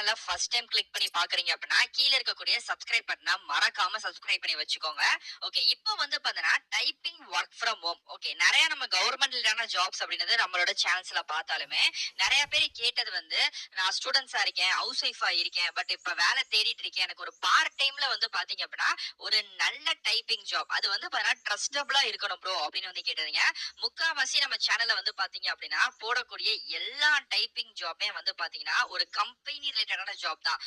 சேனலை first time click பண்ணி பாக்குறீங்க அப்படின்னா கீழே இருக்கக்கூடிய சப்ஸ்கிரைப் பட்டனை மறக்காம சப்ஸ்கிரைப் பண்ணி வச்சுக்கோங்க. ஓகே, இப்போ வந்து பாத்தீங்கன்னா typing work from home. Okay, நிறைய நம்ம கவர்மெண்ட்லான ஜாப்ஸ் அப்படின்றது நம்மளோட சேனல்ஸ்ல பார்த்தாலுமே நிறைய பேர் கேட்டது வந்து நான் ஸ்டூடெண்ட்ஸா இருக்கேன், ஹவுஸ் ஒய்ஃபா இருக்கேன், பட் இப்ப வேலை தேடிட்டு இருக்கேன், எனக்கு ஒரு பார்ட் டைம்ல வந்து பாத்தீங்க அப்படின்னா ஒரு நல்ல டைப்பிங் ஜாப் அது வந்து பாத்தீங்கன்னா ட்ரஸ்டபிளா இருக்கணும் ப்ரோ அப்படின்னு வந்து கேட்டதுங்க. முக்காவாசி நம்ம சேனல்ல வந்து பாத்தீங்க அப்படின்னா போடக்கூடிய எல்லா டைப்பிங் ஜாப்மே வந்து பாத்தீங்கன்னா ஒரு கம்பெனி ரிலேட்டடான ஜாப் தான்.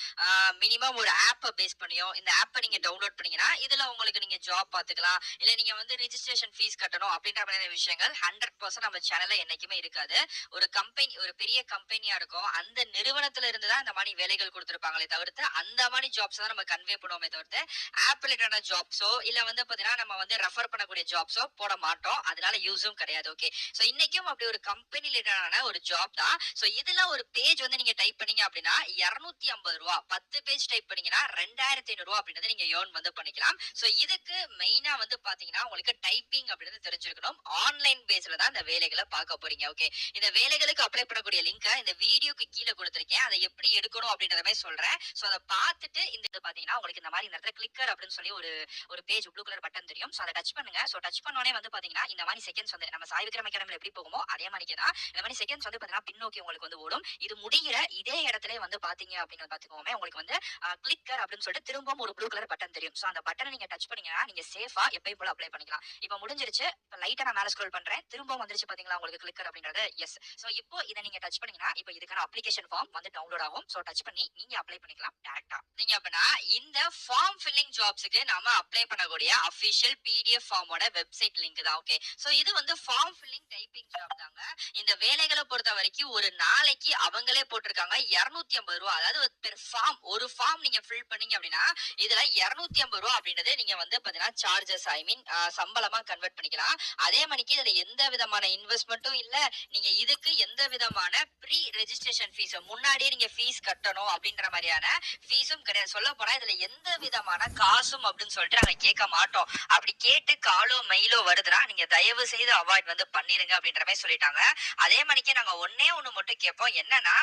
மினிமம் ஒரு ஆப்பை பேஸ் பண்ணியும் இந்த ஆப்பை நீங்க டவுன்லோட் பண்ணீங்கன்னா இதுல உங்களுக்கு நீங்க ஜாப் பாத்துக்கலாம். இல்ல நீங்க வந்து ரிஜிஸ்ட்ரேஷன் ஃபீஸ் கட்டணும் அப்படின்ற மாதிரியான விஷயங்கள் 100% நம்ம சேனல்ல என்னைக்குமே இருக்காது. ஒரு கம்பெனி, ஒரு பெரிய கம்பெனியா இருக்கும், அந்த நிறுவனத்துல இருந்து தான் இந்த மாதிரி வேலைகள் கொடுத்திருப்பாங்களே தவிர்த்து அந்த மாதிரி ஜாப்ஸ் தான் நம்ம கன்வே பண்ணுவோமே தவிர்த்து ஆப் ரிலேட்டடான ஜாப்ஸோ இல்ல வந்து பாத்தீங்கன்னா நம்ம வந்து ரெஃபர் பண்ணக்கூடிய ஜாப்ஸோ போட மாட்டோம். அதனால யூஸும் கிடையாது. ஓகே, சோ இன்னைக்கும் அப்படி ஒரு கம்பெனி ரிலேட்டடான ஒரு ஜாப் தான். சோ இதுல ஒரு பேஜ் வந்து நீங்க டைப் பண்ணீங்க அப்படின்னா 250 ரூபா, 10 பேஜ் டைப் பண்ணீங்கன்னா 2500 ரூபா அப்படின்றத நீங்க ஏர்ன் வந்து பண்ணிக்கலாம். சோ இதுக்கு மெயினா வந்து பாத்தீங்கன்னா உங்களுக்கு டைப்பிங் அப்படின்றது தெரிஞ்சிருக்கணும். ஆன்லைன் பேஸ்ல தான் இந்த வேலைகளை பார்க்க போறீங்க. ஓகே, இந்த வேலைகளுக்கு அப்ளை பண்ணக்கூடிய லிங்கை இந்த வீடியோக்கு கீழே கொடுத்திருக்கேன். அதை எப்படி எடுக்கணும் அப்படின்றத மாதிரி சொல்றேன். சோ அதை பார்த்துட்டு இந்த பாத்தீங்கன்னா உங்களுக்கு இந்த மாதிரி இந்த இடத்துல கிளிக்கர் அப்படின்னு சொல்லி ஒரு ஒரு பேஜ் ப்ளூ கலர் பட்டன் தெரியும். சோ அதை டச் பண்ணுங்க. சோ டச் பண்ணோனே வந்து பாத்தீங்கன்னா இந்த மாதிரி செகண்ட்ஸ் வந்து நம்ம சாய் விக்ரம் அகாடமில எப்படி போகுமோ அதே மாதிரி தான் இந்த மாதிரி செகண்ட்ஸ் வந்து பாத்தீங்கன்னா பின்னோக்கி உங்களுக்கு வந்து ஓடும். இது முடிகிற இதே இடத்துல வந்து பாத்தீங்க அப்படின்னு பாத்துக்கோங்க, உங்களுக்கு வந்து கிளிக்கர் அப்படின்னு சொல்லிட்டு திரும்பவும் ஒரு ப்ளூ கலர் பட்டன் தெரியும். சோ அந்த பட்டனை நீங்க டச் பண்ணீங்கன்னா நீங்க சேஃபா எப்பயும் போல அப்ளை பண்ணிக்கலாம். இப்போ முடிஞ்சிருச்சு. இப்போ லைட்டா நான் மேல ஸ்க்ரோல் பண்றேன், திரும்பவும் வந்துருச்சு பாத்தீங்களா உங்களுக்கு கிளிக்கர் அப்படின்றது. எஸ், சோ இப்போ இதை நீங்க டச் பண்ணீங்கன்னா இப்போ இதுக்கான அப்ளிகேஷன் ஃபார்ம் வந்து டவுன்லோட் ஆகும். சோ டச் பண்ணி நீங்க அப்ளை பண்ணிக்கலாம் டைரக்டா. நீங்க அப்படின்னா இந்த ஃபார்ம் ஃபில்லிங் ஜாப்ஸ்க்கு நாம அப்ளை பண்ணக்கூடிய அபிஷியல் பிடிஎஃப் ஃபார்மோட வெப்சைட் லிங்க் தான். ஓகே, சோ இது வந்து ஃபார்ம் ஃபில்லிங் டைப்பிங் ஜாப் தாங்க. இந்த வேலைகளை பொறுத்த வரைக்கும் ஒரு நாளைக்கு அவங்களே போட்டிருக்காங்க 250 ரூபா. அதாவது பெர் ஃபார்ம், ஒரு ஃபார்ம் நீங்க ஃபில் பண்ணீங்க அப்படின்னா இதுல 250 ரூபா அப்படின்றது நீங்க வந்து பாத்தீங்கன்னா சார்ஜஸ், ஐ மீன் சம்பளமா கன்வெர்ட் பண்ணிக்கலாம். அதே மணிக்கு இதுல எந்த விதமான இன்வெஸ்ட்மெண்ட்டும் இல்ல. நீங்க இதுக்கு எந்த விதமான ப்ரீ ரெஜிஸ்ட்ரேஷன் ஃபீஸ், முன்னாடியே நீங்க ஃபீஸ் கட்டணும் அப்படின்ற மாதிரியான ஃபீஸும் கிடையாது. சொல்ல போனா இதுல எந்த விதமான காசும் அப்படின்னு சொல்லிட்டு நாங்க கேட்க மாட்டோம். அப்படி கேட்டு காலோ மெயிலோ வருதுன்னா நீங்க தயவு செய்து அவாய்ட் வந்து பண்ணிருங்க அப்படின்ற மாதிரி சொல்லிட்டாங்க. அதே மணிக்கு நாங்க ஒன்னே ஒண்ணு மட்டும் கேட்போம், என்னன்னா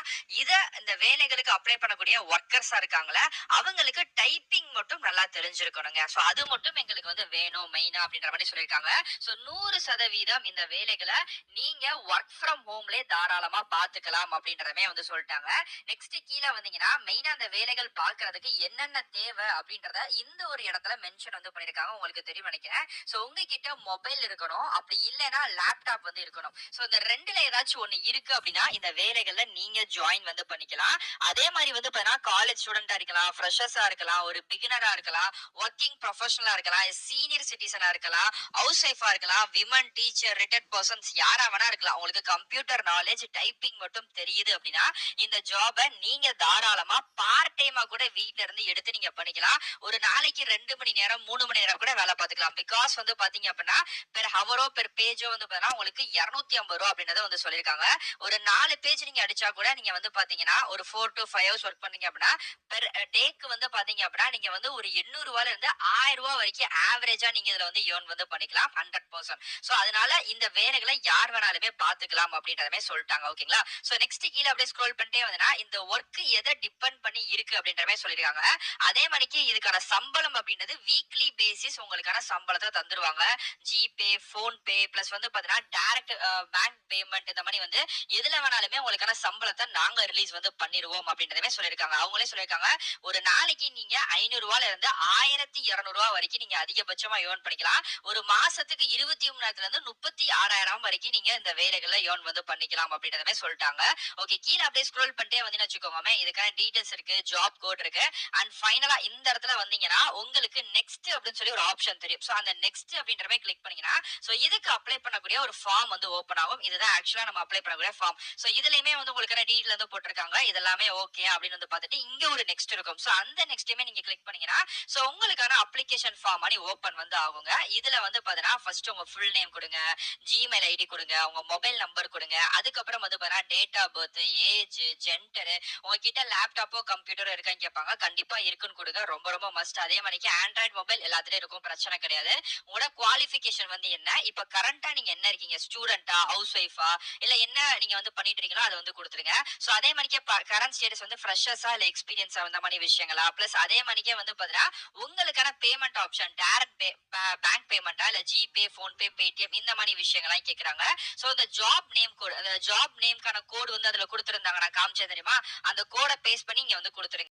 இந்த வேலைகளுக்கு அப்ளை பண்ணக்கூடிய ஒர்க்கர்ஸா இருக்காங்களே அவங்களுக்கு டைப்பிங் மட்டும் நல்லா தெரிஞ்சிருக்கணுங்க. சோ அது மட்டும் எங்களுக்கு வந்து வேணும் மெயினா அப்படின்ற மாதிரி சொல்லியிருக்காங்க. சோ 100% இந்த வேலைகளை நீங்க ஒர்க் ஃப்ரம் ஹோம்லே தாராளமா பாத்துக்கலாம் அப்படின்றதமே வந்து சொல்லிட்டாங்க. நெக்ஸ்ட் கீழே வந்தீங்கன்னா மெயினா அந்த வேலைகள் பாக்குறதுக்கு என்னென்ன தேவை அப்படின்றத இந்த ஒரு இடத்துல மென்ஷன் வந்து பண்ணிருக்காங்க. உங்களுக்கு தெரியும் நினைக்கிறேன். சோ உங்ககிட்ட மொபைல் இருக்கணும், அப்படி இல்லைன்னா லேப்டாப் வந்து இருக்கணும். சோ இந்த ரெண்டுல ஏதாச்சும் ஒண்ணு இருக்கு அப்படின்னா இந்த வேலைகள்ல நீங்க ஜாயின் வந்து பண்ணிக்கலாம். அதே மாதிரி வந்து பாத்தீங்கன்னா காலேஜ் ஸ்டூடெண்டா இருக்கலாம், ஃப்ரெஷர்ஸா இருக்கலாம், ஒரு பிகினரா இருக்கலாம், ஒர்க்கிங் ப்ரொஃபஷனலா இருக்கலாம், சீனியர் சிட்டிசனா இருக்கலாம், ஹவுஸ் ஒய்ஃபா இருக்கலாம், விமன், டீச்சர், ரிட்டையர்ட் பர்சன்ஸ் யாரா வேணா இருக்கலாம். உங்களுக்கு கம்ப்யூட்டர் நாலேஜ், டைப்பிங் மட்டும் தெரியுது அப்படின்னா இந்த ஜாபை நீங்க தாராளமா பார்ட் டைமா கூட வீட்ல இருந்து எடுத்து நீங்க பண்ணிக்கலாம். ஒரு நாளைக்கு 2 மணி நேரம் 3 மணி நேரம் கூட வேலை பார்த்துக்கலாம். பிகாஸ் வந்து பாத்தீங்க அப்படின்னா பெர் ஹவரோ பெர் பேஜோ வந்து பாத்தீங்கன்னா உங்களுக்கு 250 ரூபா அப்படின்றத வந்து சொல்லியிருக்காங்க. ஒரு 4 பேஜ் நீங்க அடிச்சா கூட நீங்க வந்து பாத்தீங்கன்னா ஒரு 4 to 5 hours ஒர்க் பண்ணீங்க அப்படின்னா பெர் டேக்கு வந்து பாத்தீங்க அப்படின்னா நீங்க வந்து ஒரு 800 ரூபாயில இருந்து 1000 ரூபாய் வரைக்கும் ஆவரேஜா நீங்க இதுல வந்து ஏர்ன் வந்து பண்ணிக்கலாம் 100%. சோ அதனால இந்த வேலைகளை யார் வேணாலுமே பாத்துக்கலாம் அப்படின்றதுமே சொல்லிட்டாங்க. ஓகேங்களா? சோ நெக்ஸ்ட் கீழே அப்படியே ஸ்க்ரோல் பண்ணிட்டே வந்தா இந்த ஒர்க் எதை டிபெண்ட் பண்ணி இருக்கு அப்படின்ற மாதிரி சொல்லிருக்காங்க. அதே மணிக்கு இதுக்கான சம்பளம் அப்படின்றது வீக்லி பேசிஸ் உங்களுக்கான சம்பளத்தை தந்துருவாங்க. ஜிபே, போன் பே பிளஸ் வந்து பாத்தீங்கன்னா டைரக்ட் பேங்க் பேமெண்ட் இந்த மாதிரி வந்து எதுல வேணாலுமே உங்களுக்கான சம்பளத்தை நாங்க ரிலீஸ் வந்து பண்ணிடுவோம் அப்படின்றதுமே சொல்லியிருக்காங்க. அவங்களே சொல்லியிருக்காங்க ஒரு நாளைக்கு நீங்க 500 ரூபாயில இருந்து 1200 ரூபாய் வரைக்கும் நீங்க அதிகபட்சமா ஏர்ன் பண்ணிக்கலாம். ஒரு மாசத்துக்கு 23,000 இருந்து 36,000 வரைக்கும் நீங்க இந்த வேலைகளை ஏர்ன் வந்து பண்ணிக்கலாம் அப்படின்றதுமே சொல்லிட்டாங்க. ஓகே, கீழே அப்படியே ஸ்க்ரோல் பண்ணிட்டே வந்து வச்சுக்கோங்க, இதுக்கான டீடைல்ஸ் இருக்கு, ஜாப் கோட் இருக்கு. அண்ட் ஃபைனலா இந்த இடத்துல வந்தீங்கன்னா உங்களுக்கு நெக்ஸ்ட் அப்படின்னு சொல்லி ஒரு ஆப்ஷன் தெரியும். சோ அந்த நெக்ஸ்ட் அப்படின்ற மாதிரி கிளிக் பண்ணீங்கன்னா சோ இதுக்கு அப்ளை பண்ணக்கூடிய ஒரு ஃபார்ம் வந்து ஓபன் ஆகும். இதுதான் ஆக்சுவலா நம்ம அப்ளை பண்ணக்கூடிய ஃபார்ம். சோ இதுலயுமே வந்து உங்களுக்கான டீடைல் வந்து போட்டிருக்காங்க. இதெல்லாமே ஓகே அப்படின்னு வந்து பார்த்துட்டு இங்க ஒரு நெக்ஸ்ட் இருக்கும். சோ அந்த நெக்ஸ்ட்டுமே நீங்க கிளிக் பண்ணீங்கன்னா சோ உங்களுக்கான அப்ளிகேஷன் ஃபார்ம் மாதிரி ஓபன் வந்து ஆகுங்க. இதுல வந்து பாத்தீங்கன்னா ஃபர்ஸ்ட் உங்க ஃபுல் நேம் கொடுங்க, ஜிமெயில் ஐடி கொடுங்க, உங்க மொபைல் நம்பர் கொடுங்க, அதுக்கப்புறம் வந்து பாத்தீங்கன்னா date of birth, age, gender, உங்ககிட்ட லேப்டாப்போ கம்ப்யூட்டரோ இருக்கான்னு கேட்பாங்க. கண்டிப்பா இருக்குன்னு கொடுங்க, ரொம்ப ரொம்ப மஸ்ட். அதே மாதிரி ஆண்ட்ராய்டு மொபைல் எல்லாத்துலயும் இருக்கும், பிரச்சனை கிடையாது. உங்களோட குவாலிஃபிகேஷன் வந்து என்ன, இப்ப கரண்டா நீங்க என்ன இருக்கீங்க, ஸ்டூடெண்டா, ஹவுஸ் ஒய்ஃபா, இல்ல என்ன நீங்க வந்து பண்ணிட்டு இருக்கீங்களோ அதை வந்து கொடுத்துருங்க. சோ அதே மாதிரி கரண்ட் ஸ்டேட்டஸ் வந்து வந்து ஃப்ரெஷர்ஸா இல்ல எக்ஸ்பீரியன்ஸா அந்த மாதிரி விஷயங்களா? பிளஸ் அதே மாரிக்கே வந்து பாத்தீங்கன்னா, உங்களுக்கான பேமெண்ட் ஆப்ஷன் டைரக்ட் பேங்க் பேமெண்ட்டா இல்ல ஜிபே, ஃபோன்பே, பேடிஎம் இந்த மாரி விஷயங்கள்லாம் கேட்கறாங்க. சோ இந்த ஜாப் நேம் கோட் அந்த ஜாப் நேம்க்கான கோட் வந்து அதுல குடுத்திருந்தாங்க. நான் காமிச்சேன் தெரியுமா? அந்த கோட பேஸ்ட் பண்ணி இங்க வந்து குடுத்துருங்க.